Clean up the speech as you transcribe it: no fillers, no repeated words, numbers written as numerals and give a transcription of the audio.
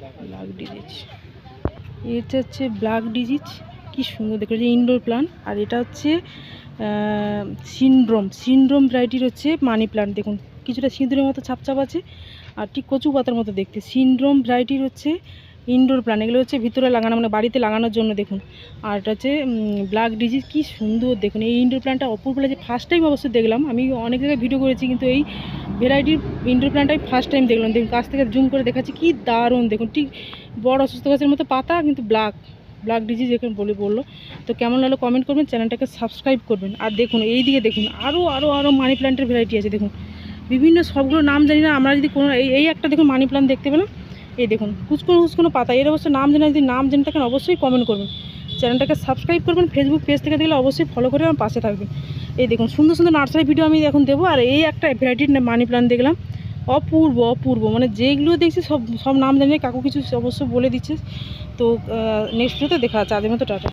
Black disease, এটা হচ্ছে black disease, কি সুন্দর দেখো, যে ইনডোর প্লান্ট। আর এটা হচ্ছে সিনড্রোম ভ্যারাইটির হচ্ছে মানি প্লান্ট। দেখুন কিছুটা সিঁদুরের মতো ছাপছাপ আছে আর ঠিক কচু পাতার মতো দেখতে। সিনড্রোম ভ্যারাইটির হচ্ছে ইনডোর প্লান্ট, এগুলো হচ্ছে ভিতরে লাগানো, মানে বাড়িতে লাগানোর জন্য। দেখুন আর এটা হচ্ছে ব্ল্যাক ডিজিজ, কি সুন্দর দেখুন। এই ইনডোর প্লান্টটা অপূর্ব লাগে, ফার্স্ট টাইম অবশ্যই দেখলাম। আমি অনেক জায়গায় ভিডিও করেছি কিন্তু এই ভ্যারাইটির ইনডোর প্লান্টটাই ফার্স্ট টাইম দেখলাম। দেখুন কাছ থেকে জুম করে দেখাচ্ছি, কি দারুণ দেখুন, ঠিক বড় অসুস্থ গাছের মতো পাতা, কিন্তু ব্ল্যাক ডিজিজ এখানে বললো। তো কেমন লাগলো কমেন্ট করবেন, চ্যানেলটাকে সাবস্ক্রাইব করবেন। আর দেখুন এই দিকে দেখুন, আরও মানি প্ল্যান্টের ভ্যারাইটি আছে। দেখুন বিভিন্ন, সবগুলো নাম জানি না আমরা, যদি কোনো এই একটা দেখুন মানি প্ল্যান্ট দেখতে পেলাম, এই দেখুন কুচকুনো পাতা, এর অবশ্যই নাম জানা, যদি নাম জেনে থাকেন অবশ্যই কমেন্ট করবেন, চ্যানেলটাকে সাবস্ক্রাইব করবেন। ফেসবুক পেজ থেকে দেখলে অবশ্যই ফলো করে আমার পাশে থাকবেন। এই দেখুন সুন্দর সুন্দর নার্সারি ভিডিও আমি এখন দেবো। আর এই একটা ভ্যারাইটির মানি প্ল্যান্ট দেখলাম, অপূর্ব, মানে যেগুলো দেখছি সব নাম জানিয়ে কাকু কিছু অবশ্যই বলে দিচ্ছে। তো নেক্সট ভিডিওতে দেখা আছে, আজকের মতো টাটা।